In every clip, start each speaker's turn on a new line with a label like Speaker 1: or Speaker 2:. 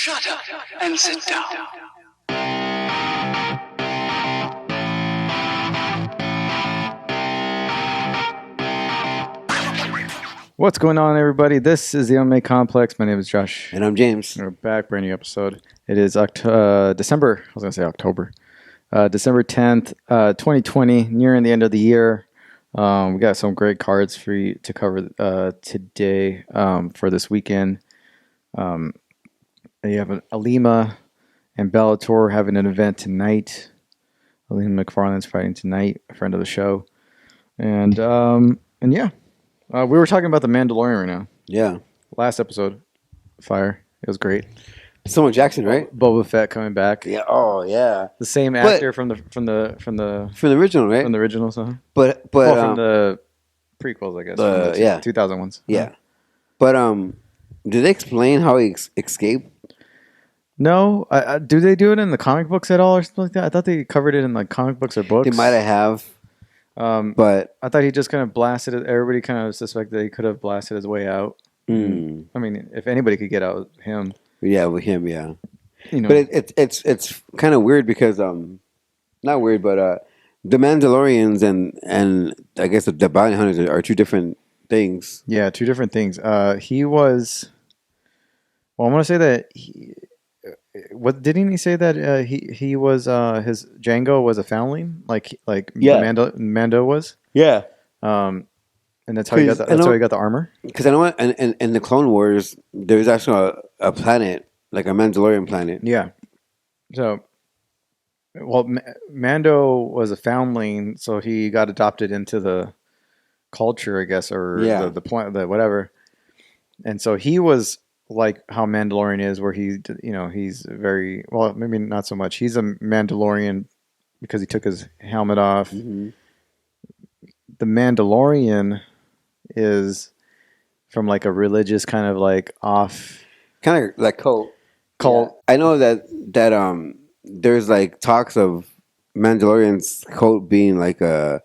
Speaker 1: Shut up and sit down.
Speaker 2: What's going on, everybody? This is the MMA Complex. My name is Josh.
Speaker 3: And I'm James.
Speaker 2: We're back, brand new episode. It is December 10th, 2020, nearing the end of the year. We got some great cards for you to cover today for this weekend. You have Alima and Bellator having an event tonight. Alima Macfarlane's fighting tonight, a friend of the show. And yeah. We were talking about The Mandalorian right now.
Speaker 3: Yeah.
Speaker 2: Last episode. Fire. It was great.
Speaker 3: Samuel Jackson, right?
Speaker 2: Boba Fett coming back.
Speaker 3: Yeah. Oh, yeah.
Speaker 2: The same actor from the
Speaker 3: original, right?
Speaker 2: From the original song.
Speaker 3: But
Speaker 2: from the prequels, I guess.
Speaker 3: Yeah.
Speaker 2: 2000 ones.
Speaker 3: Yeah. But did they explain how he escaped?
Speaker 2: No. Do they do it in the comic books at all or something like that? I thought they covered it in like comic books or books.
Speaker 3: They might have. But
Speaker 2: I thought he just kind of blasted it. Everybody kind of suspected he could have blasted his way out. I mean, if anybody could get out, him.
Speaker 3: Yeah, with him, yeah.
Speaker 2: You know.
Speaker 3: But it's kind of weird because not weird, but the Mandalorians and I guess the bounty hunters are two different things.
Speaker 2: Yeah, two different things. He was. Well, I want to say that what didn't he say that he was his Django was a foundling like Mando was?
Speaker 3: Yeah.
Speaker 2: And that's how he got the armor.
Speaker 3: Because I know in the Clone Wars there's actually a planet, like a Mandalorian planet.
Speaker 2: Yeah. So, well, Mando was a foundling, so he got adopted into the culture, I guess, or the planet, the whatever. And so he was like how Mandalorian is, where he's very well, maybe not so much. He's a Mandalorian because he took his helmet off. Mm-hmm. The Mandalorian is from like a religious kind of like off,
Speaker 3: kind of like cult.
Speaker 2: Yeah.
Speaker 3: I know that there's like talks of Mandalorian's cult being like a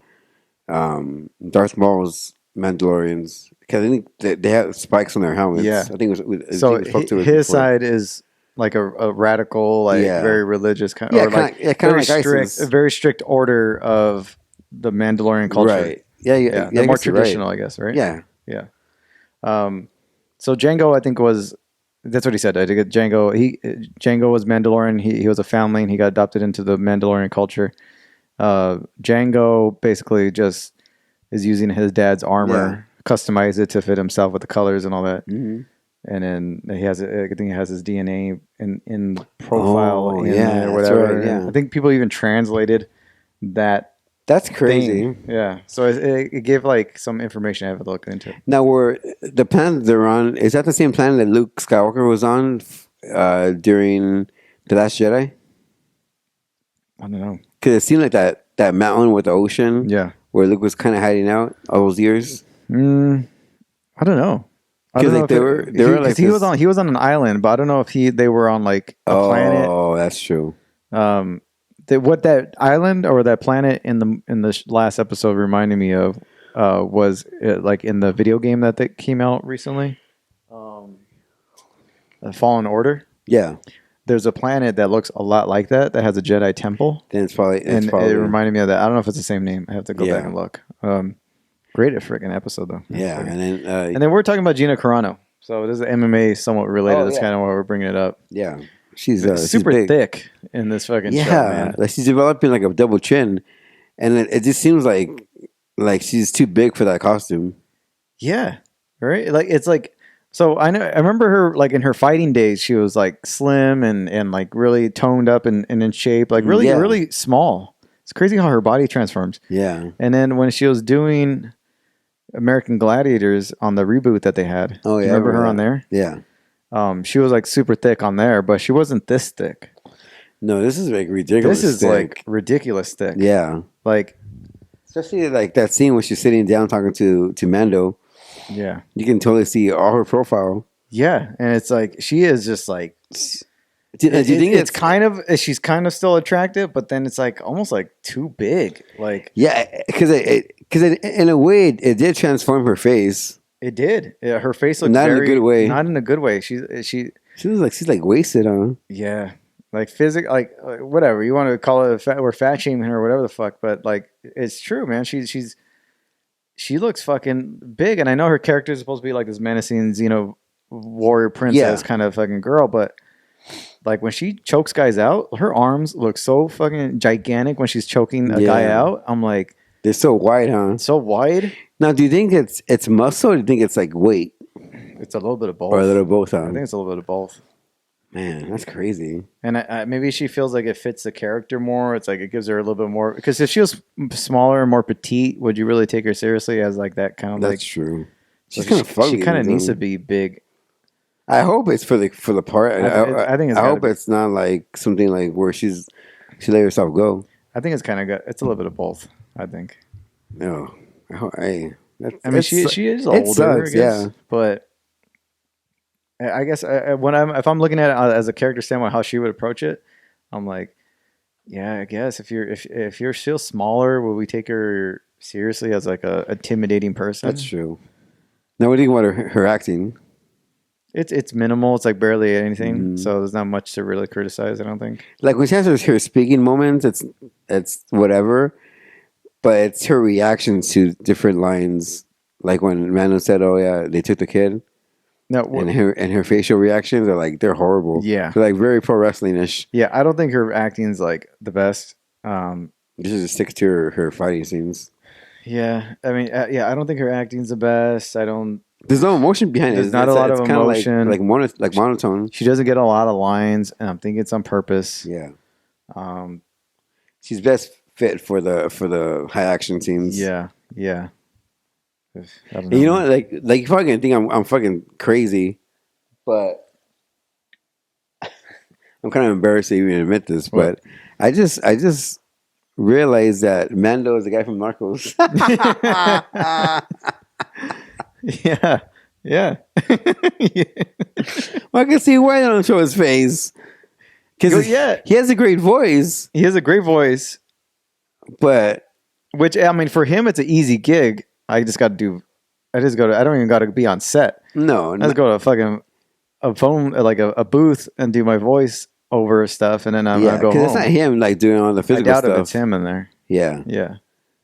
Speaker 3: Darth Maul's Mandalorians. Because I think they have spikes on their helmets.
Speaker 2: Yeah.
Speaker 3: I think it was
Speaker 2: so his side is like a radical, like very religious kind of,
Speaker 3: kind of
Speaker 2: very
Speaker 3: like
Speaker 2: strict, a very strict order of the Mandalorian culture.
Speaker 3: Right. Yeah.
Speaker 2: They're more traditional, right. I guess, right?
Speaker 3: Yeah.
Speaker 2: Yeah. So Django, I think that's what he said. I think Django was Mandalorian. He was a foundling. He got adopted into the Mandalorian culture. Django basically just is using his dad's armor. Customize it to fit himself with the colors and all that, and then I think he has his DNA in profile or whatever.
Speaker 3: Right, yeah.
Speaker 2: I think people even translated that.
Speaker 3: That's crazy.
Speaker 2: Thing. Yeah, so it gave like some information. I have to look into.
Speaker 3: Now, the planet they're on, is that the same planet that Luke Skywalker was on during The Last Jedi?
Speaker 2: I don't know,
Speaker 3: because it seemed like that mountain with the ocean, where Luke was kind of hiding out all those years.
Speaker 2: I don't know. I don't know
Speaker 3: they were like
Speaker 2: he was on an island, but I don't know if they were on like a planet.
Speaker 3: Oh, that's true.
Speaker 2: What that island or that planet in the last episode reminded me of was like in the video game that came out recently, Fallen Order.
Speaker 3: Yeah. There's
Speaker 2: a planet that looks a lot like that has a Jedi temple.
Speaker 3: Then it's probably
Speaker 2: it reminded me of that. I don't know if it's the same name. I have to go back and look. Great freaking episode though.
Speaker 3: Yeah, and
Speaker 2: then we're talking about Gina Carano. So this is MMA somewhat related. That's kind of why we're bringing it up.
Speaker 3: Yeah, she's
Speaker 2: super
Speaker 3: big.
Speaker 2: Thick in this fucking show, man.
Speaker 3: Like she's developing like a double chin, and it just seems like she's too big for that costume.
Speaker 2: Yeah, right. Like it's like so. I remember her like in her fighting days. She was like slim and like really toned up and in shape. Like really small. It's crazy how her body transforms.
Speaker 3: Yeah,
Speaker 2: and then when she was doing American Gladiators on the reboot that they had.
Speaker 3: Oh, yeah.
Speaker 2: Remember her on there?
Speaker 3: Yeah.
Speaker 2: She was like super thick on there, but she wasn't this thick.
Speaker 3: No, this is like ridiculous.
Speaker 2: This is like ridiculous thick.
Speaker 3: Yeah.
Speaker 2: Like,
Speaker 3: especially like that scene when she's sitting down talking to Mando.
Speaker 2: Yeah.
Speaker 3: You can totally see all her profile.
Speaker 2: Yeah. And it's like, she is just like,
Speaker 3: do you think
Speaker 2: she's kind of still attractive, but then it's like almost like too big. Like,
Speaker 3: yeah, because in a way it did transform her face.
Speaker 2: It did. Yeah, her face looked
Speaker 3: in a good way.
Speaker 2: Not in a good way. She
Speaker 3: she's like wasted, huh?
Speaker 2: Yeah, like whatever you want to call it, we're fat shaming her or whatever the fuck, but like it's true, man. She looks fucking big, and I know her character is supposed to be like this menacing, warrior princess kind of fucking girl, but like when she chokes guys out, her arms look so fucking gigantic when she's choking a guy out. I'm like,
Speaker 3: they're so wide, huh?
Speaker 2: So wide.
Speaker 3: Now, do you think it's muscle, or do you think it's like weight?
Speaker 2: It's a little bit of both.
Speaker 3: Or a little of both, huh?
Speaker 2: I think it's a little bit of both.
Speaker 3: Man, that's crazy.
Speaker 2: And maybe she feels like it fits the character more. It's like it gives her a little bit more. Because if she was smaller and more petite, would you really take her seriously as like that kind of
Speaker 3: That's
Speaker 2: like?
Speaker 3: true.
Speaker 2: She's kind of fugly. She kind of needs to be big.
Speaker 3: I hope it's for the part.
Speaker 2: I think
Speaker 3: I hope it's not like something like where she let herself go.
Speaker 2: I think it's kind of good. It's a little bit of both. I think.
Speaker 3: No,
Speaker 2: I mean, she is older.
Speaker 3: It sucks,
Speaker 2: I guess, but. I guess if I'm looking at it as a character standpoint, how she would approach it, I'm like, yeah, I guess if you're still smaller, will we take her seriously as like a intimidating person?
Speaker 3: That's true. Now, what do you think about her acting?
Speaker 2: It's minimal. It's like barely anything. So there's not much to really criticize, I don't think.
Speaker 3: Like when she has her speaking moments, it's whatever, but it's her reactions to different lines. Like when Mano said, "Oh yeah, they took the kid." No, and her facial reactions are like they're horrible.
Speaker 2: Yeah,
Speaker 3: they're like very pro wrestling-ish.
Speaker 2: Yeah, I don't think her acting's like the best.
Speaker 3: This just sticks to her fighting scenes.
Speaker 2: Yeah, I mean, I don't think her acting's the best.
Speaker 3: There's no emotion behind it.
Speaker 2: There's not a lot of emotion.
Speaker 3: Like monotone.
Speaker 2: She doesn't get a lot of lines, and I'm thinking it's on purpose.
Speaker 3: Yeah. She's best fit for the high action scenes.
Speaker 2: Yeah.
Speaker 3: You know what? Like you probably gonna think I'm fucking crazy, but I'm kind of embarrassed to even admit this. But I just realized that Mando is the guy from Narcos.
Speaker 2: Yeah.
Speaker 3: Well, I can see why I don't show his face because he has a great voice.
Speaker 2: He has a great voice,
Speaker 3: but
Speaker 2: which I mean, for him, it's an easy gig. I just got to do. I don't even got to be on set.
Speaker 3: No,
Speaker 2: I just go to a phone, like a booth, and do my voice over stuff, and then I go home.
Speaker 3: Because it's not him like doing all the physical stuff.
Speaker 2: I doubt if it's him in there.
Speaker 3: Yeah.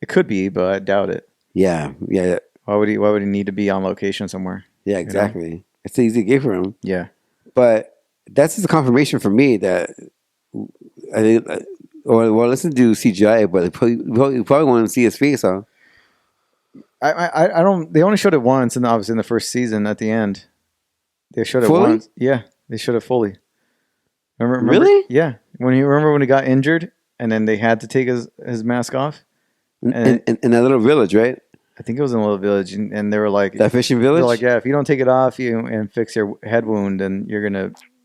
Speaker 2: It could be, but I doubt it.
Speaker 3: Yeah.
Speaker 2: Why would he need to be on location somewhere?
Speaker 3: Yeah, exactly. You know? It's an easy gig for him.
Speaker 2: Yeah.
Speaker 3: But that's just a confirmation for me that I think. Well, listen to CGI, but you probably want to see his face, huh?
Speaker 2: I don't. They only showed it once, and obviously in the first season at the end, they showed it
Speaker 3: fully?
Speaker 2: Once. Yeah, they showed it fully. Remember?
Speaker 3: Really?
Speaker 2: Yeah. When he got injured, and then they had to take his mask off.
Speaker 3: In that little village, right?
Speaker 2: I think it was in a little village, and they were like
Speaker 3: that fishing village.
Speaker 2: They're like, yeah, if you don't take it off, and fix your head wound, then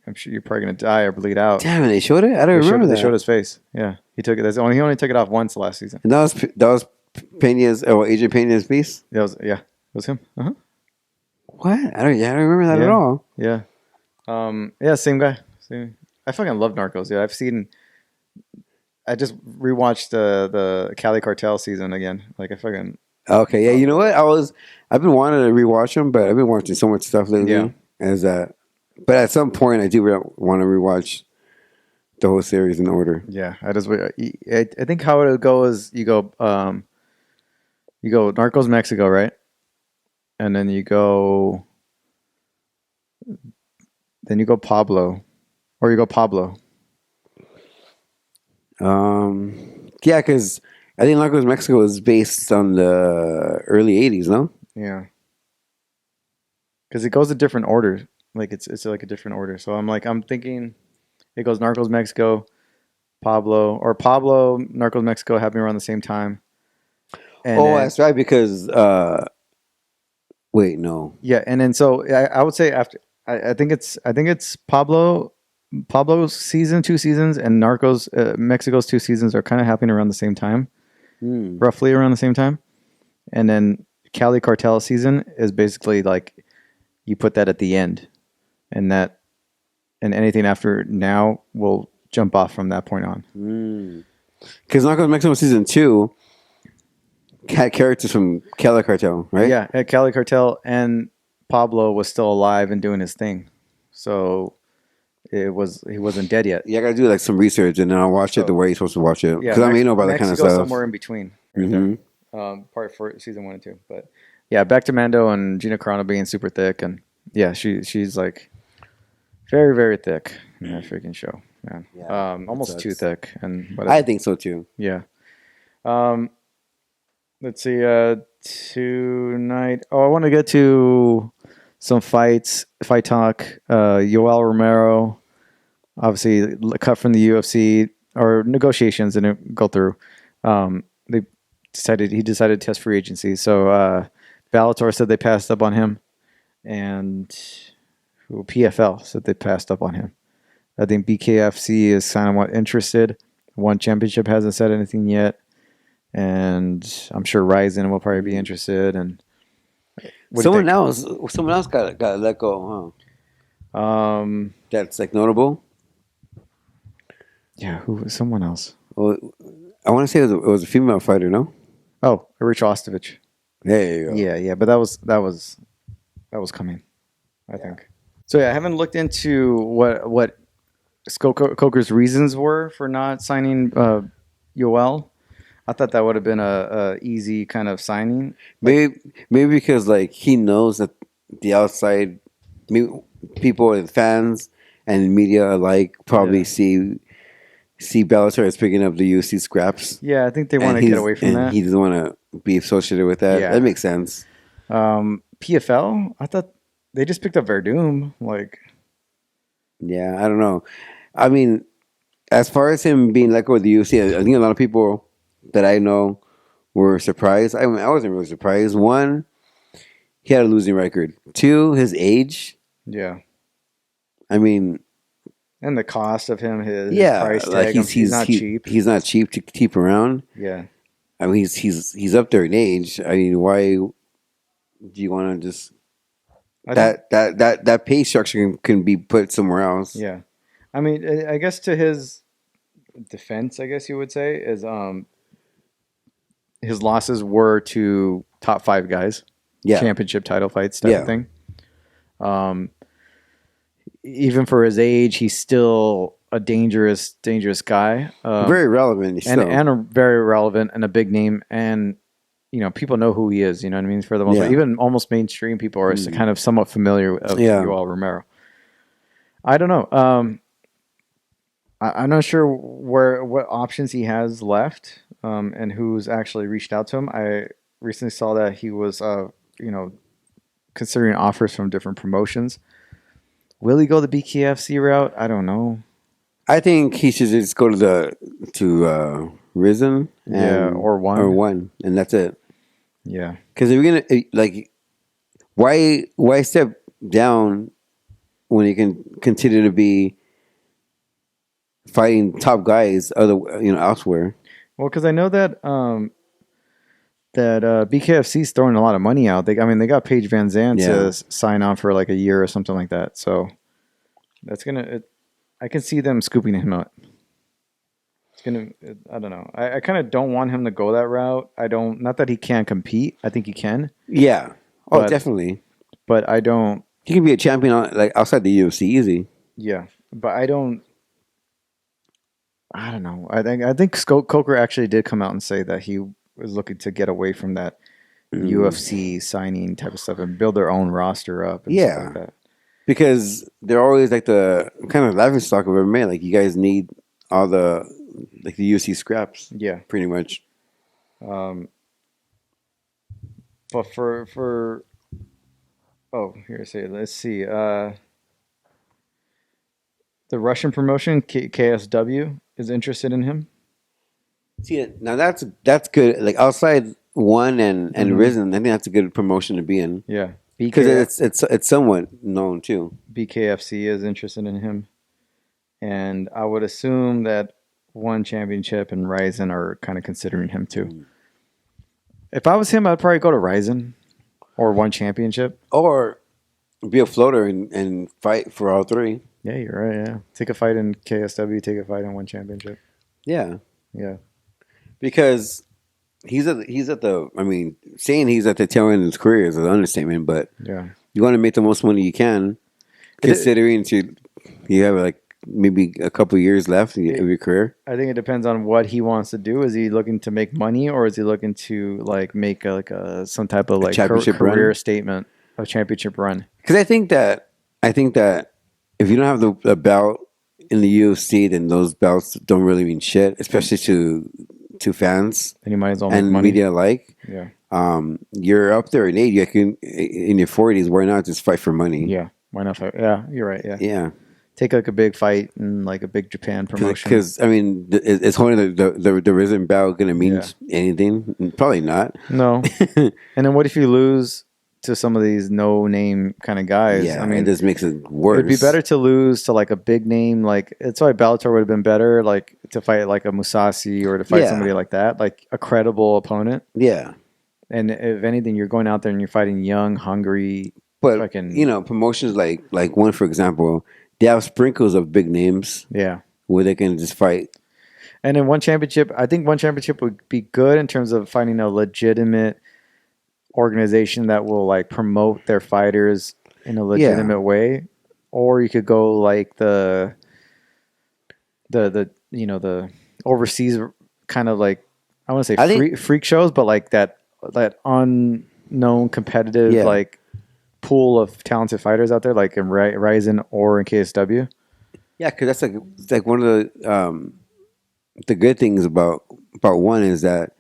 Speaker 2: I'm sure you're probably gonna die or bleed out.
Speaker 3: Damn, they showed it. I don't remember that.
Speaker 2: They showed his face. Yeah, he took it. He only took it off once last season.
Speaker 3: And that was Pena's or Agent Pena's piece.
Speaker 2: It was him. Uh-huh.
Speaker 3: What? I don't remember that at all.
Speaker 2: Yeah. Same guy. I fucking love Narcos. Yeah, I just rewatched the Cali Cartel season again. Like I fucking.
Speaker 3: Okay, yeah. You know what? I've been wanting to rewatch them, but I've been watching so much stuff lately. Yeah. But at some point, I do want to rewatch the whole series in order.
Speaker 2: Yeah, I think how it would go is you go Narcos Mexico, right? And then you go Pablo. Or you go Pablo.
Speaker 3: Yeah, because I think Narcos Mexico is based on the early 80s, no?
Speaker 2: Yeah. Because it goes a different order. Like it's like a different order. So I'm thinking it goes Narcos Mexico, Pablo, Narcos Mexico happening around the same time. And
Speaker 3: that's right, because wait, no.
Speaker 2: Yeah, and then so I would say after I think it's Pablo's season, 2 seasons, and Narcos Mexico's 2 seasons are kind of happening around the same time. Roughly around the same time. And then Cali Cartel season is basically like you put that at the end. And anything after now will jump off from that point on.
Speaker 3: Because Narcos Mexico season 2 had characters from Cali Cartel, right?
Speaker 2: Yeah, at Cali Cartel, and Pablo was still alive and doing his thing. So he wasn't dead yet.
Speaker 3: Yeah, I gotta do like some research and then I'll watch it the way you're supposed to watch it.
Speaker 2: Yeah,
Speaker 3: Because you know about that kind of stuff.
Speaker 2: Somewhere in between. Right there. Part for season 1 and 2. But yeah, back to Mando and Gina Carano being super thick, and yeah, she's like very, very thick in that freaking show, man. Yeah, almost too thick, and
Speaker 3: I think so too.
Speaker 2: Yeah. Let's see. Tonight. Oh, I want to get to some fight talk. Yoel Romero, obviously cut from the UFC, or negotiations didn't go through. He decided to test free agency. So Bellator said they passed up on him, and PFL said they passed up on him. I think BKFC is somewhat interested. One Championship hasn't said anything yet, and I'm sure Ryzen will probably be interested. And
Speaker 3: someone else got let go, huh? That's like notable.
Speaker 2: Yeah, who was someone else?
Speaker 3: Well, I want to say it was a female fighter, no?
Speaker 2: Oh, Rich Ostovich.
Speaker 3: There you go.
Speaker 2: Yeah, but that was coming, I think. So yeah, I haven't looked into what Coker's reasons were for not signing Yoel. I thought that would have been a easy kind of signing.
Speaker 3: Maybe because like he knows that the outside people and fans and media alike probably see Bellator as picking up the UFC scraps.
Speaker 2: Yeah, I think they want to get away from that.
Speaker 3: He doesn't want to be associated with that. Yeah. That makes sense.
Speaker 2: PFL, I thought they just picked up Verdum.
Speaker 3: Yeah, I don't know. I mean, as far as him being let go of the UFC, I think a lot of people that I know were surprised. I wasn't really surprised. One, he had a losing record. Two, his age.
Speaker 2: Yeah.
Speaker 3: I mean,
Speaker 2: and the cost of him, his
Speaker 3: price tag. He's not cheap. He's not cheap to keep around.
Speaker 2: Yeah.
Speaker 3: I mean, he's up there in age. I mean, why do you want to just that pay structure can be put somewhere else?
Speaker 2: Yeah. I mean, I guess to his defense, I guess you would say, is his losses were to top 5 guys, championship title fights type of thing. Even for his age, he's still a dangerous guy.
Speaker 3: Very relevant,
Speaker 2: and very relevant and a big name, and people know who he is. You know what I mean? For the most part, even almost mainstream people are kind of somewhat familiar with Yoel Romero. I don't know. I'm not sure what options he has left, and who's actually reached out to him. I recently saw that he was, considering offers from different promotions. Will he go the BKFC route? I don't know.
Speaker 3: I think he should just go to Risen,
Speaker 2: or One,
Speaker 3: and that's it.
Speaker 2: Yeah,
Speaker 3: because if you're gonna why step down when you can continue to be fighting top guys elsewhere?
Speaker 2: Well, because I know that BKFC is throwing a lot of money out. They got Paige Van Zandt to sign on for like a year or something like that. So that's I can see them scooping him up. I don't know. I kind of don't want him to go that route. Not that he can't compete. I think he can.
Speaker 3: Yeah. Oh, definitely.
Speaker 2: But I don't.
Speaker 3: He can be a champion outside the UFC easy.
Speaker 2: Yeah, but I don't know. I think Coker actually did come out and say that he was looking to get away from that UFC signing type of stuff and build their own roster up. And stuff like that. Because
Speaker 3: they're always like the kind of laughing stock of MMA. Like you guys need all the UFC scraps.
Speaker 2: Yeah,
Speaker 3: pretty much.
Speaker 2: But let's see. The Russian promotion KSW is interested in him.
Speaker 3: See, now that's good. Like outside One and Risen, I think that's a good promotion to be in.
Speaker 2: Yeah,
Speaker 3: because it's somewhat known too.
Speaker 2: BKFC is interested in him, and I would assume that One Championship and Ryzen are kind of considering him too. If I was him, I'd probably go to Ryzen or One Championship,
Speaker 3: or be a floater and fight for all 3.
Speaker 2: Yeah, you're right. Yeah, take a fight in KSW, take a fight in One Championship.
Speaker 3: Yeah.
Speaker 2: Because
Speaker 3: he's at the. I mean, saying he's at the tail end of his career is an understatement. But you want to make the most money you can, considering to you have like maybe a couple years left of your career.
Speaker 2: I think it depends on what he wants to do. Is he looking to make money, or is he looking to like make some type of like career statement, a championship run?
Speaker 3: Because I think that if you don't have the belt in the UFC, then those belts don't really mean shit, especially to fans
Speaker 2: and you might as well
Speaker 3: and
Speaker 2: make money.
Speaker 3: Media alike.
Speaker 2: Yeah.
Speaker 3: You're up there in age. You can, in your 40s. Why not just fight for money?
Speaker 2: Yeah. Why not fight? Yeah, you're right. Yeah.
Speaker 3: Yeah.
Speaker 2: Take like a big fight and like a big Japan promotion.
Speaker 3: Because I mean, is holding the risen belt going to mean anything? Probably not.
Speaker 2: No. And then what if you lose to some of these no-name kind of guys?
Speaker 3: Yeah,
Speaker 2: I mean,
Speaker 3: it just makes it worse.
Speaker 2: It'd be better to lose to like a big name. Like that's why Bellator would have been better. Like to fight like a Musashi or to fight somebody like that, like a credible opponent.
Speaker 3: Yeah.
Speaker 2: And if anything, you're going out there and you're fighting young, hungry.
Speaker 3: But promotions like one, for example, they have sprinkles of big names.
Speaker 2: Yeah.
Speaker 3: Where they can just fight.
Speaker 2: And in one championship, I think one championship would be good in terms of finding a legitimate organization that will like promote their fighters in a legitimate way. Or you could go like the overseas kind of like, I want to say freak shows, but like that unknown competitive like pool of talented fighters out there, like in Ryzen or in KSW.
Speaker 3: Yeah, because that's like one of the good things about one is that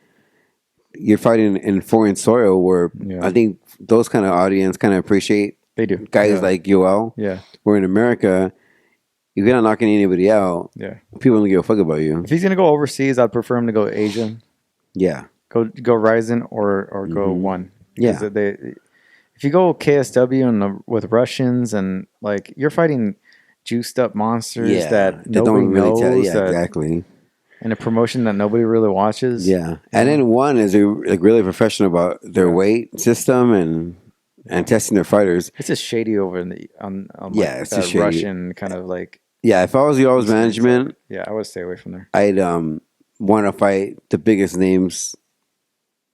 Speaker 3: you're fighting in foreign soil where I think those kind of audience kind of appreciate guys like Yoel.
Speaker 2: Yeah.
Speaker 3: Where in America, if you're not knocking anybody out, people don't give a fuck about you.
Speaker 2: If he's gonna go overseas, I'd prefer him to go Asian.
Speaker 3: Yeah.
Speaker 2: Go Ryzen or go one.
Speaker 3: Yeah.
Speaker 2: If you go KSW with Russians and like you're fighting juiced up monsters that nobody knows.
Speaker 3: Exactly.
Speaker 2: And a promotion that nobody really watches.
Speaker 3: Yeah. And then one is like really professional about their weight system and testing their fighters.
Speaker 2: It's just shady over in
Speaker 3: it's
Speaker 2: that
Speaker 3: shady.
Speaker 2: Russian kind of like.
Speaker 3: Yeah, if I was Yoel's management,
Speaker 2: I would stay away from there.
Speaker 3: I'd want to fight the biggest names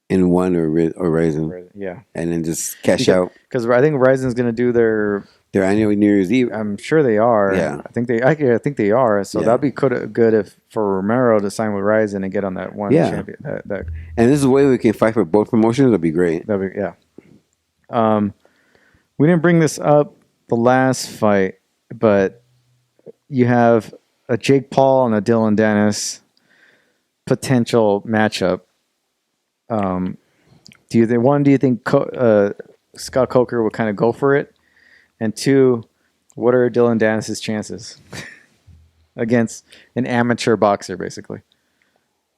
Speaker 3: in one or Ryzen.
Speaker 2: Yeah.
Speaker 3: And then just cash out.
Speaker 2: Because I think Ryzen's going to do their
Speaker 3: annual New Year's Eve. I'm
Speaker 2: sure they are.
Speaker 3: Yeah.
Speaker 2: I think they are. So that'd be good if for Romero to sign with Ryzen and get on that one champion.
Speaker 3: And this is a way we can fight for both promotions. That'd be great.
Speaker 2: We didn't bring this up the last fight, but you have a Jake Paul and a Dylan Dennis potential matchup. Do you think Scott Coker would kind of go for it? And two, what are Dylan Dennis's chances against an amateur boxer, basically?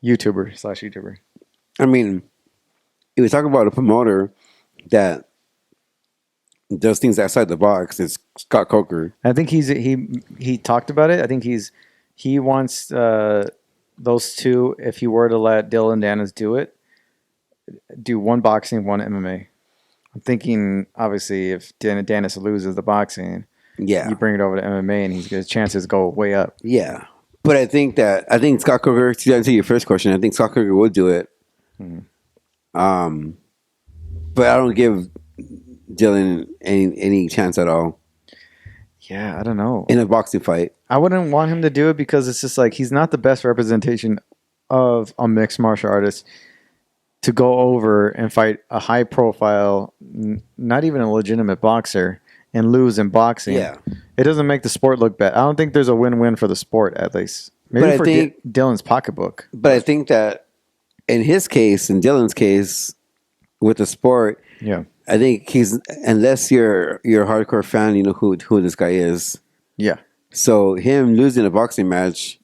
Speaker 2: YouTuber.
Speaker 3: I mean, if we talk about a promoter that does things outside the box, it's Scott Coker.
Speaker 2: I think he talked about it. I think he wants those two, if he were to let Dylan Dennis do one boxing, one MMA. I'm thinking, obviously, if Dennis loses the boxing, you bring it over to MMA, and his chances go way up.
Speaker 3: Yeah, but I think Scott Coker. To answer your first question, I think Scott Coker would do it. Mm-hmm. But I don't give Dylan any chance at all.
Speaker 2: Yeah, I don't know.
Speaker 3: In a boxing fight,
Speaker 2: I wouldn't want him to do it because it's just like he's not the best representation of a mixed martial artist. To go over and fight a high-profile, not even a legitimate boxer, and lose in boxing, it doesn't make the sport look bad. I don't think there's a win-win for the sport, at least. Maybe for Dylan's pocketbook.
Speaker 3: But I think that in his case, in Dylan's case, with the sport, I think unless you're a hardcore fan, you know who this guy is.
Speaker 2: Yeah.
Speaker 3: So him losing a boxing match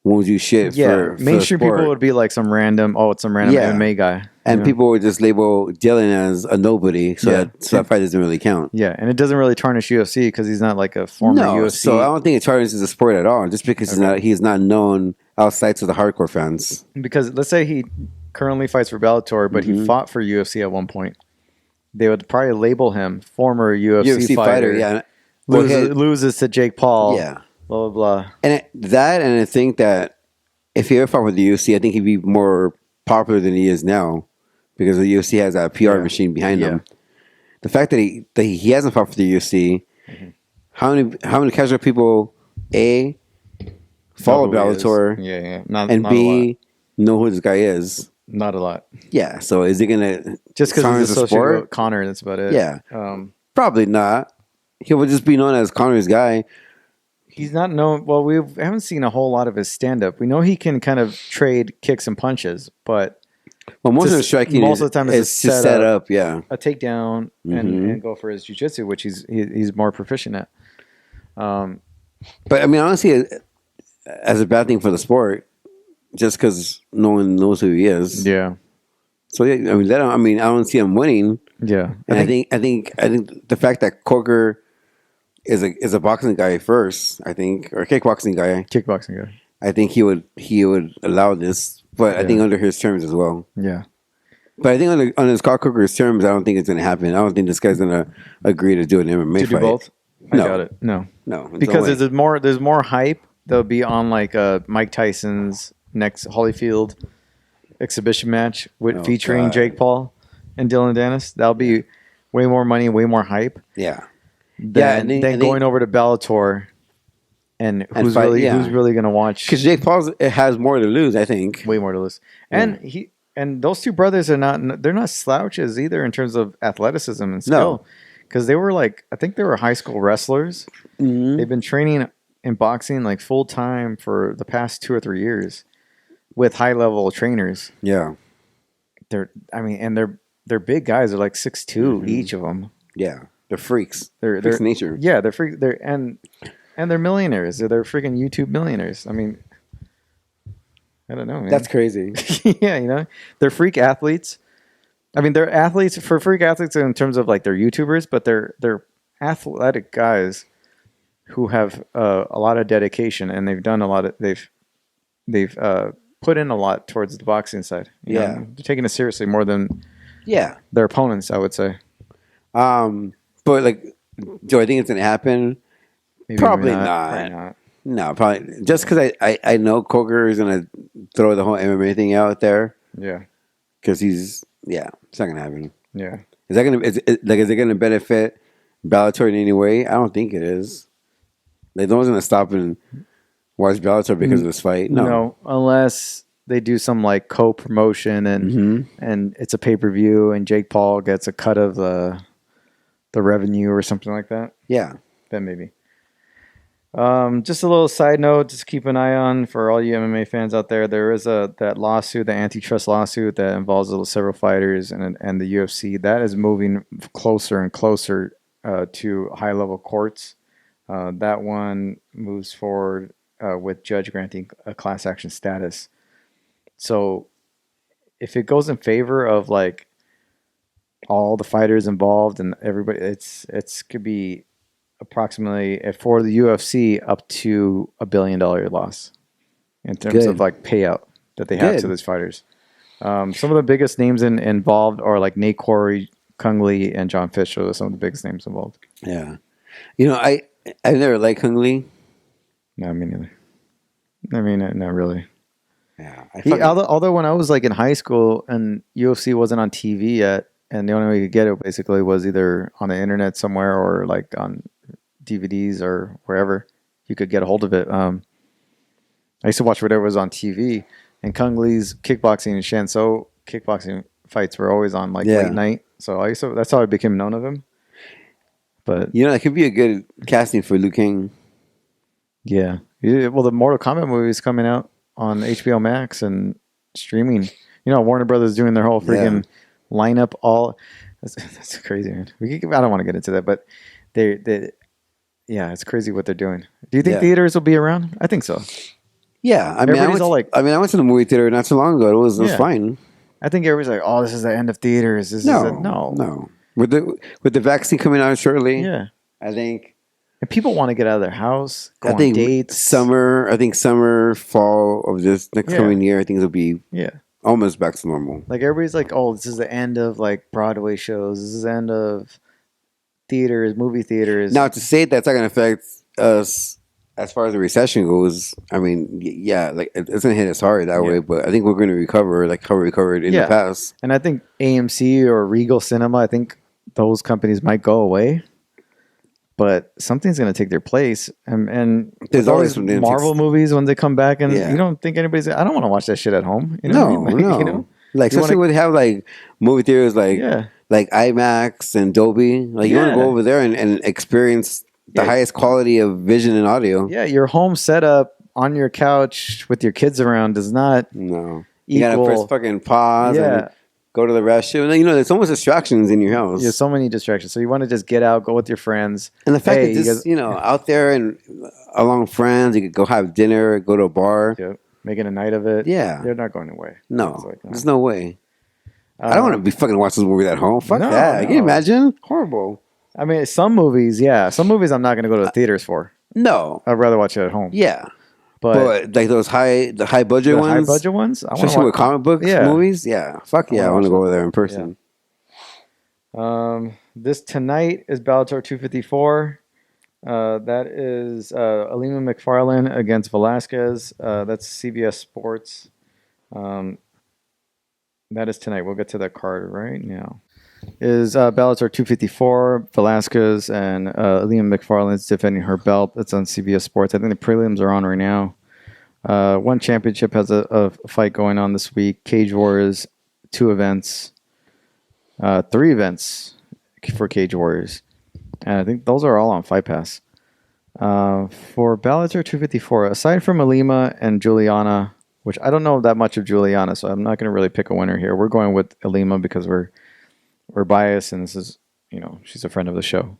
Speaker 3: won't do shit for
Speaker 2: mainstream people would be like some random MMA guy.
Speaker 3: And people would just label Dylan as a nobody, so that fight doesn't really count.
Speaker 2: Yeah, and it doesn't really tarnish UFC because he's not like a former UFC.
Speaker 3: So I don't think it tarnishes the sport at all, just because he's not known outside to the hardcore fans.
Speaker 2: Because let's say he currently fights for Bellator, but he fought for UFC at one point. They would probably label him former UFC fighter. Loses to Jake Paul.
Speaker 3: Yeah.
Speaker 2: Blah, blah, blah.
Speaker 3: And I think that if he ever fought with the UFC, I think he'd be more popular than he is now because the UFC has a PR machine behind him. The fact that he hasn't fought for the UFC, how many casual people follow Bellator,
Speaker 2: not
Speaker 3: B know who this guy is?
Speaker 2: Not a lot.
Speaker 3: Yeah. So is he gonna
Speaker 2: just because he's associated with Connor? That's about it.
Speaker 3: Yeah. Probably not. He would just be known as Connor's guy.
Speaker 2: He's not known. Well, we haven't seen a whole lot of his stand-up. We know he can kind of trade kicks and punches, but
Speaker 3: most of the striking
Speaker 2: most of the time is
Speaker 3: to set up, a
Speaker 2: takedown and go for his jiu-jitsu, which he's more proficient at.
Speaker 3: But I mean, I don't see it as a bad thing for the sport, just because no one knows who he is.
Speaker 2: Yeah.
Speaker 3: So yeah, I don't see him winning.
Speaker 2: Yeah,
Speaker 3: and I think the fact that Coker is a boxing guy first, I think, or kickboxing guy. I think he would allow this, but I think under his terms as well.
Speaker 2: Yeah.
Speaker 3: But I think on his Scott Coker's terms, I don't think it's going to happen. I don't think this guy's going to agree to do an MMA fight.
Speaker 2: Do both?
Speaker 3: No.
Speaker 2: I doubt it. No.
Speaker 3: Because
Speaker 2: there's more hype. They'll be on like Mike Tyson's next Holyfield exhibition match featuring Jake Paul and Dylan Dennis. That'll be way more money, way more hype.
Speaker 3: Yeah.
Speaker 2: Then going over to Bellator and who's really going to watch?
Speaker 3: Because Jake Paul has more to lose, I think.
Speaker 2: Way more to lose. And those two brothers they're not slouches either in terms of athleticism and skill. Because they were I think they were high school wrestlers. Mm-hmm. They've been training in boxing like full time for the past 2 or 3 years with high level trainers.
Speaker 3: Yeah.
Speaker 2: They're big guys. They're like 6'2" each of them.
Speaker 3: Yeah. They're freaks. They're freaks nature.
Speaker 2: Yeah, they're freaks. And they're millionaires. They're freaking YouTube millionaires. I mean, I don't know, man.
Speaker 3: That's crazy.
Speaker 2: Yeah, they're freak athletes. I mean, they're athletes for freak athletes in terms of like they're YouTubers, but they're athletic guys who have a lot of dedication and they've done a lot of they've put in a lot towards the boxing side. You know? They're taking it seriously more than their opponents, I would say.
Speaker 3: But do I think it's gonna happen?
Speaker 2: Maybe
Speaker 3: probably
Speaker 2: not.
Speaker 3: not.
Speaker 2: Probably not.
Speaker 3: No, probably just because I know Coker is gonna throw the whole MMA thing out there.
Speaker 2: Yeah,
Speaker 3: because it's not gonna happen.
Speaker 2: Yeah,
Speaker 3: is it gonna benefit Bellator in any way? I don't think it is. No one's gonna stop and watch Bellator because of this fight. No,
Speaker 2: unless they do some like co-promotion and it's a pay-per-view and Jake Paul gets a cut of the revenue or something like that.
Speaker 3: Yeah,
Speaker 2: then maybe. Just a little side note, just keep an eye on for all you MMA fans out there. There is that lawsuit, the antitrust lawsuit that involves several fighters and the UFC. That is moving closer and closer to high-level courts. That one moves forward with judge granting a class action status. So if it goes in favor of like all the fighters involved and everybody, it's could be approximately for the UFC up to $1 billion loss in terms of like payout that they have to those fighters. Some of the biggest names involved are like Nate Quarry, Kung Lee, and John Fisher. Those are some of the biggest names involved.
Speaker 3: Yeah, I never liked Kung Lee.
Speaker 2: No, me neither. I mean, not really.
Speaker 3: Yeah.
Speaker 2: Although when I was like in high school and UFC wasn't on TV yet, and the only way you could get it basically was either on the internet somewhere or like on DVDs or wherever you could get a hold of it. I used to watch whatever was on TV, and Kung Lee's kickboxing and Shanso kickboxing fights were always on like late night. So that's how I became known of him. But
Speaker 3: that could be a good casting for Liu Kang. Yeah.
Speaker 2: Well, the Mortal Kombat movie is coming out on HBO Max and streaming. Warner Brothers doing their whole freaking lineup. That's crazy, man. I don't want to get into that, but it's crazy what they're doing. Do you think theaters will be around? I think so.
Speaker 3: Yeah, I went to the movie theater not so long ago. It was fine.
Speaker 2: I think everybody's like, "Oh, this is the end of theaters."
Speaker 3: No. With the vaccine coming out shortly, I think.
Speaker 2: And people want to get out of their house, go on dates.
Speaker 3: Summer, fall of this next coming year, I think it'll be almost back to normal.
Speaker 2: Like everybody's like, "Oh, this is the end of like Broadway shows. This is the end of theaters, movie theaters."
Speaker 3: Now, to say that's not going to affect us as far as the recession goes, I mean, like it's going to hit us hard that way. But I think we're going to recover, like how we recovered in the past.
Speaker 2: And I think AMC or Regal Cinema, I think those companies might go away. but something's going to take their place. And
Speaker 3: there's always
Speaker 2: Marvel movies when they come back, and you don't think anybody's. I don't want to watch that shit at home. You know?
Speaker 3: No.
Speaker 2: You know?
Speaker 3: Like, especially when they have like movie theaters like IMAX and Dolby. Like, you want to go over there and experience the highest quality of vision and audio.
Speaker 2: Yeah, your home setup on your couch with your kids around does not.
Speaker 3: No, you gotta first fucking pause and go to the restroom. You know, there's so much distractions in your house.
Speaker 2: There's so many distractions. So you want to just get out, go with your friends,
Speaker 3: and the fact that just out there and along friends, you could go have dinner, go to a bar.
Speaker 2: Yep. Making a night of it.
Speaker 3: Yeah.
Speaker 2: They're not going away.
Speaker 3: No. There's no way. I don't want to be fucking watching this movie at home. Fuck that. Can you imagine? Horrible.
Speaker 2: I mean, some movies, Some movies I'm not going to go to the theaters for.
Speaker 3: No.
Speaker 2: I'd rather watch it at home.
Speaker 3: Yeah. But like those high budget ones?
Speaker 2: High budget ones?
Speaker 3: Especially with comic books movies? Yeah. Fuck yeah. I want to go over there in person.
Speaker 2: Yeah. This tonight is Bellator 254. That is Alima Macfarlane against Velasquez. That's CBS Sports. That is tonight. We'll get to that card right now. Is Bellator 254. Velasquez and Alima Macfarlane is defending her belt. It's on CBS Sports. I think the prelims are on right now. One championship has a fight going on this week. Cage Warriors, 2 events. 3 events for Cage Warriors. And I think those are all on Fight Pass. For Bellator 254, aside from Alima and Juliana, which I don't know that much of Juliana, so I'm not going to really pick a winner here. We're going with Alima because we're biased, and this is, she's a friend of the show.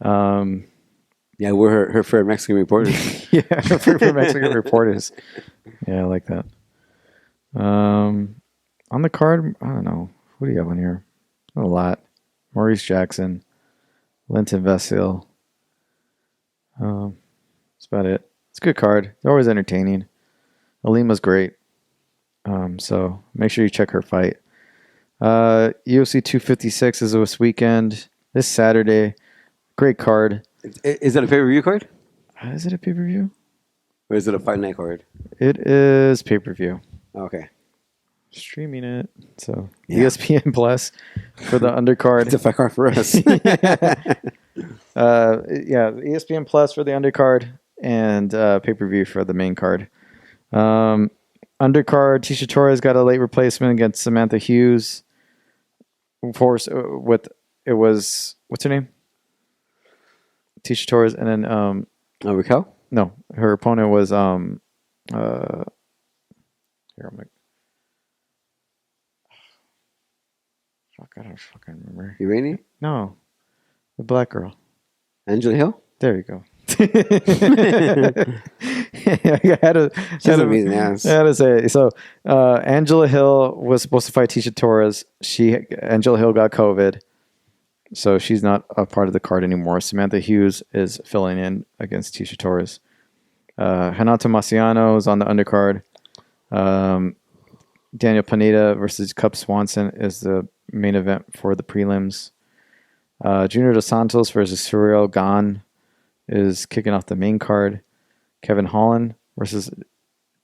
Speaker 3: Yeah, we're her favorite Mexican reporters.
Speaker 2: Yeah, her favorite Mexican reporters. Yeah, I like that. On the card, I don't know. What do you have on here? A lot. Maurice Jackson. Linton Vasil. That's about it. It's a good card. They're always entertaining. Alima's great. So make sure you check her fight. UFC 256 is this weekend. This Saturday. Great card.
Speaker 3: Is it a pay-per-view card?
Speaker 2: Is it a pay-per-view?
Speaker 3: Or is it a fight night card?
Speaker 2: It is pay-per-view.
Speaker 3: Okay.
Speaker 2: Streaming it. So ESPN Plus for the undercard.
Speaker 3: It's a fight card for us.
Speaker 2: ESPN Plus for the undercard and pay-per-view for the main card. Undercard, Tisha Torres got a late replacement against Samantha Hughes. What's her name? Tisha Torres, and then
Speaker 3: Raquel?
Speaker 2: No, her opponent was here. I'm like, fuck, I don't fucking remember.
Speaker 3: Iranian?
Speaker 2: No, the black girl.
Speaker 3: Angela Hill?
Speaker 2: There you go. I had to say. So Angela Hill was supposed to fight Tisha Torres. Angela Hill got COVID, so she's not a part of the card anymore. Samantha Hughes is filling in against Tisha Torres. Renato Marciano is on the undercard. Daniel Pineda versus Cub Swanson is the main event for the prelims. Junior Dos Santos versus Cyril Gane is kicking off the main card. Kevin Holland versus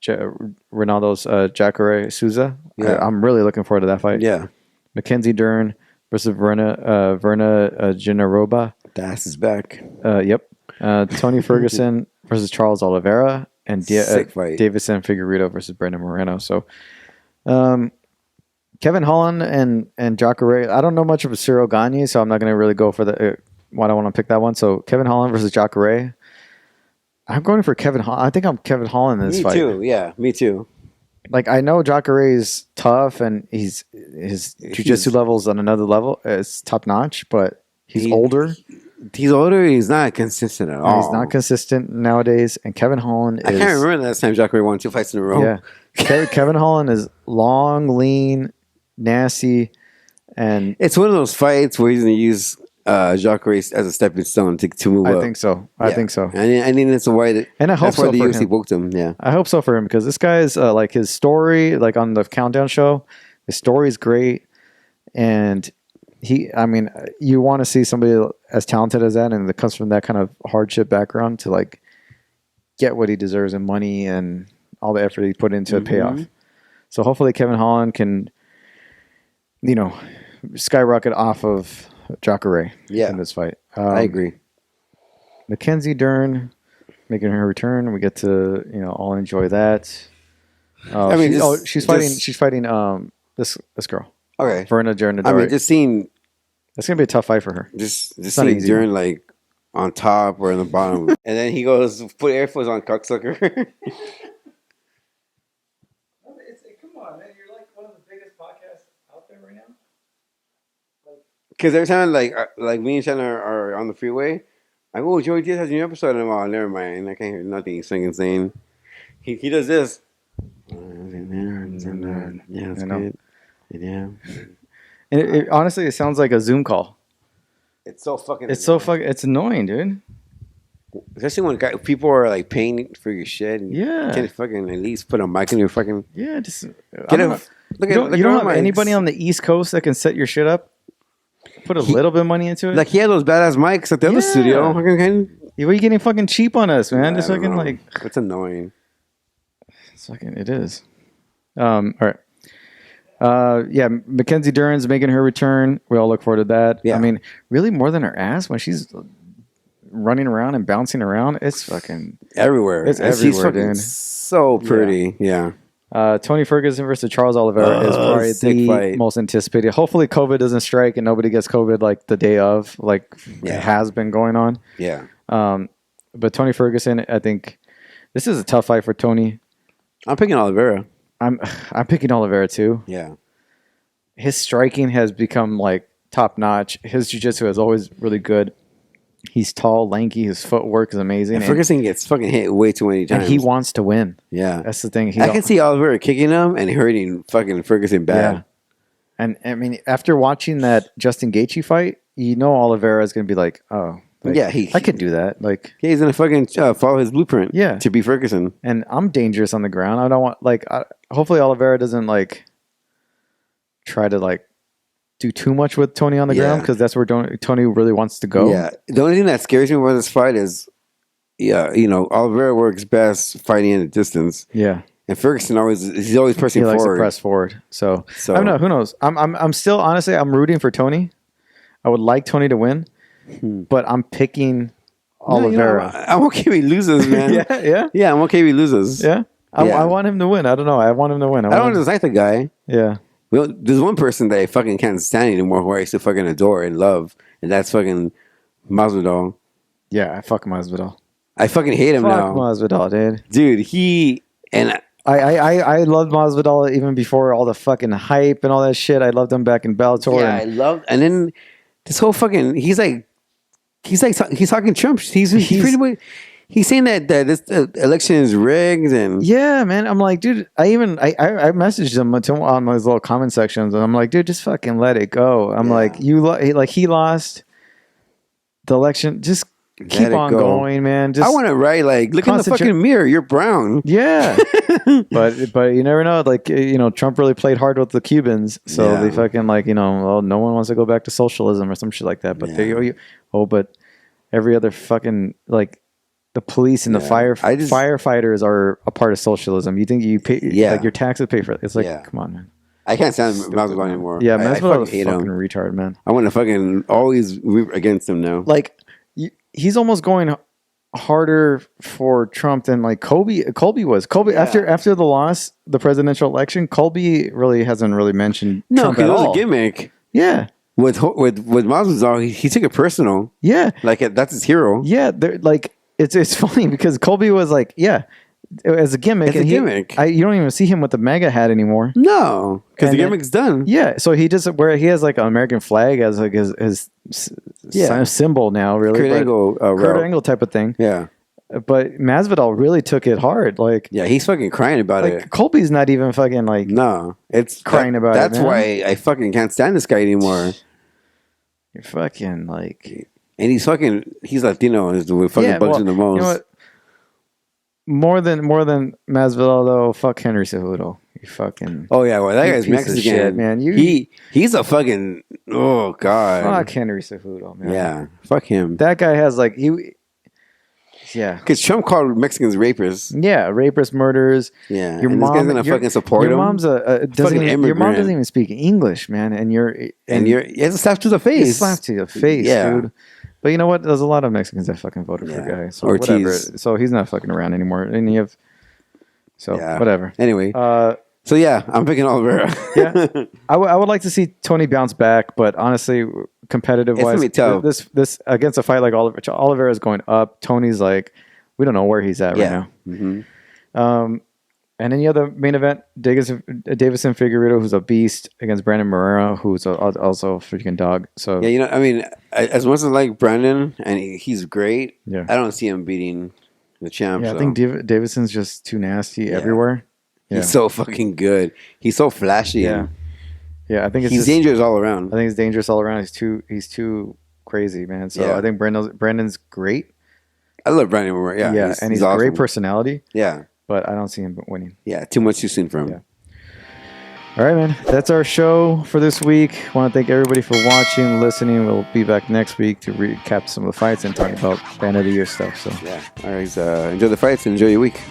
Speaker 2: Ronaldo's Jacare Souza.
Speaker 3: Yeah.
Speaker 2: I'm really looking forward to that fight.
Speaker 3: Yeah.
Speaker 2: Mackenzie Dern versus Verna Ginaroba.
Speaker 3: The ass is back.
Speaker 2: Yep. Tony Ferguson versus Charles Oliveira. And Davison Figueiredo versus Brandon Moreno. So Kevin Holland and Jacare. I don't know much of Cyril Gane, so I'm not going to really go for the... why do I want to pick that one? So Kevin Holland versus Jacare. I'm going for Kevin Holland. I think I'm Kevin Holland in this fight.
Speaker 3: Me too. Yeah, me too.
Speaker 2: Like, I know Jacare is tough and his jiu-jitsu level is on another level. It's top notch, but he's older.
Speaker 3: He's older. He's not consistent at all.
Speaker 2: He's not consistent nowadays. And Kevin Holland
Speaker 3: I can't remember the last time Jacare won 2 fights in a row.
Speaker 2: Yeah. Kevin Holland is long, lean, nasty, and
Speaker 3: it's one of those fights where he's going to use Jacare as a stepping stone to move up.
Speaker 2: I think so. I think so.
Speaker 3: And I think that's why.
Speaker 2: And I hope so
Speaker 3: for the
Speaker 2: for
Speaker 3: UFC
Speaker 2: him.
Speaker 3: booked him. Yeah,
Speaker 2: I hope so for him because this guy's like his story, like on the Countdown show, his story is great, and you want to see somebody as talented as that, and that comes from that kind of hardship background to like get what he deserves in money and all the effort he put into a payoff. So hopefully Kevin Holland can, skyrocket off of Jacare in this fight.
Speaker 3: I agree.
Speaker 2: Mackenzie Dern making her return. We get to all enjoy that. She's fighting this girl.
Speaker 3: Okay,
Speaker 2: Verna Jernadari.
Speaker 3: I mean, just seeing
Speaker 2: that's gonna be a tough fight for her.
Speaker 3: Just seeing Dern like on top or in the bottom, and then he goes put Air Force on cocksucker.
Speaker 2: Come on, man! You're like one of the biggest podcasts out there right now.
Speaker 3: Because every time like me and Shannon are on the freeway, I go, Joey Diaz has a new episode, and I'm all, never mind. I can't hear nothing he's saying. He does this. Yeah, that's good. Yeah.
Speaker 2: And honestly, it sounds like a Zoom call.
Speaker 3: It's so fucking.
Speaker 2: It's annoying, dude.
Speaker 3: Especially when people are like paying for your shit. And
Speaker 2: yeah.
Speaker 3: Can't fucking at least put a mic in your fucking.
Speaker 2: Yeah, just
Speaker 3: get him.
Speaker 2: You don't have anybody on the East Coast that can set your shit up. Put a little bit of money into it.
Speaker 3: Like he had those badass mics at the other studio.
Speaker 2: Why are you getting fucking cheap on us, man? Just fucking like.
Speaker 3: It's annoying.
Speaker 2: It is. All right. Yeah, Mackenzie Dern's making her return. We all look forward to that. Yeah. I mean, really more than her ass when she's running around and bouncing around. It's fucking
Speaker 3: everywhere.
Speaker 2: It's everywhere,
Speaker 3: she's fucking dude. So pretty. Yeah.
Speaker 2: Tony Ferguson versus Charles Oliveira is probably the fight. Most anticipated. Hopefully COVID doesn't strike and nobody gets COVID like the day of, like it has been going on.
Speaker 3: Yeah.
Speaker 2: But Tony Ferguson, I think this is a tough fight for Tony.
Speaker 3: I'm picking Oliveira.
Speaker 2: I'm picking Oliveira too.
Speaker 3: Yeah.
Speaker 2: His striking has become like top notch. His jiu-jitsu is always really good. He's tall, lanky. His footwork is amazing.
Speaker 3: And Ferguson gets fucking hit way too many times.
Speaker 2: And he wants to win.
Speaker 3: Yeah.
Speaker 2: That's the thing.
Speaker 3: I can see Oliveira kicking him and hurting fucking Ferguson bad.
Speaker 2: Yeah. And I mean, after watching that Justin Gaethje fight, Oliveira is going to be like, oh. Like,
Speaker 3: yeah,
Speaker 2: I could do that. Like,
Speaker 3: he's gonna fucking follow his blueprint.
Speaker 2: Yeah,
Speaker 3: to be Ferguson.
Speaker 2: And I'm dangerous on the ground. I don't want hopefully Oliveira doesn't like try to like do too much with Tony on the ground because that's where Tony really wants to go.
Speaker 3: Yeah, the only thing that scares me about this fight is, Oliveira works best fighting in the distance.
Speaker 2: Yeah,
Speaker 3: and Ferguson he's always pressing forward.
Speaker 2: He likes to press forward. So I don't know. Who knows? I'm still honestly I'm rooting for Tony. I would like Tony to win. But I'm picking Oliveira.
Speaker 3: I'm okay if he loses, man. Yeah, I'm okay if he loses.
Speaker 2: Yeah? I want him to win. I don't know. I want him to win.
Speaker 3: I don't dislike the guy.
Speaker 2: Yeah.
Speaker 3: Well, there's one person that I fucking can't stand anymore who I used to fucking adore and love, and that's fucking Masvidal.
Speaker 2: Yeah, I fuck Masvidal.
Speaker 3: I fucking hate him now.
Speaker 2: Fuck Masvidal, dude.
Speaker 3: Dude, he... and
Speaker 2: I loved Masvidal even before all the fucking hype and all that shit. I loved him back in Bellator.
Speaker 3: Yeah, I loved... And then this whole fucking... He's talking Trump. He's pretty much, he's saying that this election is rigged and
Speaker 2: yeah, man. I'm like, dude. I messaged him on those little comment sections, and I'm like, dude, just fucking let it go. I'm like, he lost the election. Just keep on going, man. Just
Speaker 3: I want to write look in the fucking mirror. You're brown.
Speaker 2: Yeah, but you never know. Trump really played hard with the Cubans, so they fucking well, no one wants to go back to socialism or some shit like that. But but every other fucking the police and the firefighters are a part of socialism. You think you pay your taxes pay for it? It's come on, man.
Speaker 3: I can't stand Masvidal anymore.
Speaker 2: Yeah, Masvidal is a fucking retard, man.
Speaker 3: I want to fucking always root against him now.
Speaker 2: He's almost going harder for Trump than Colby was. After the loss, the presidential election, Colby really hasn't really mentioned Trump at all.
Speaker 3: It was a gimmick.
Speaker 2: Yeah. With
Speaker 3: Masvidal, he took it personal.
Speaker 2: Yeah.
Speaker 3: That's his hero.
Speaker 2: Yeah, it's funny because Colby was as a gimmick.
Speaker 3: It's a gimmick.
Speaker 2: You don't even see him with the MAGA hat anymore.
Speaker 3: No, because the gimmick's done.
Speaker 2: Yeah, so he just he has an American flag as his symbol now, really. Kurt Angle type of thing.
Speaker 3: Yeah.
Speaker 2: But Masvidal really took it hard.
Speaker 3: He's fucking crying about it.
Speaker 2: Colby's not even fucking
Speaker 3: no, it's
Speaker 2: crying about it.
Speaker 3: That's why I fucking can't stand this guy anymore.
Speaker 2: You're fucking
Speaker 3: and he's Latino and is the fucking bugs in the most.
Speaker 2: You know what? More than Masvidal though, fuck Henry Cejudo. You fucking
Speaker 3: that guy's Mexican,
Speaker 2: shit, man.
Speaker 3: He's a fucking god.
Speaker 2: Fuck Henry Cejudo, man.
Speaker 3: Yeah, fuck him.
Speaker 2: That guy has
Speaker 3: because Trump called Mexicans rapists.
Speaker 2: Yeah, rapists, murderers.
Speaker 3: Yeah, your mom, this guy's gonna fucking support him.
Speaker 2: Your mom's your mom doesn't even speak English, man, and
Speaker 3: you have a slap to the face.
Speaker 2: Slap to the face, dude. But you know what? There's a lot of Mexicans that fucking voted for Guy. So
Speaker 3: Ortiz.
Speaker 2: whatever. So he's not fucking around anymore. And you have. So whatever.
Speaker 3: Anyway. So yeah, I'm picking Oliveira.
Speaker 2: Yeah, I would like to see Tony bounce back, but honestly, competitive wise, this against a fight like Oliveira is going up. Tony's like, we don't know where he's at right now. Mm-hmm. And any other main event, Davison Figueiredo, who's a beast, against Brandon Moreno, who's also a freaking dog. So
Speaker 3: yeah, I mean, as much as I like Brandon and he's great,
Speaker 2: I
Speaker 3: don't see him beating the champ.
Speaker 2: Yeah, I think Davison's just too nasty everywhere. Yeah.
Speaker 3: He's so fucking good. He's so flashy.
Speaker 2: Yeah, I think
Speaker 3: he's dangerous all around.
Speaker 2: I think he's dangerous all around. He's too crazy, man. So I think Brandon's great.
Speaker 3: I love Brandon. Yeah,
Speaker 2: and he's awesome. Great personality.
Speaker 3: Yeah,
Speaker 2: but I don't see him winning.
Speaker 3: Yeah, too much too soon for him.
Speaker 2: Yeah. All right, man. That's our show for this week. I want to thank everybody for watching, listening. We'll be back next week to recap some of the fights and talk about Band of the Year stuff. So
Speaker 3: yeah, all right. Enjoy the fights and enjoy your week.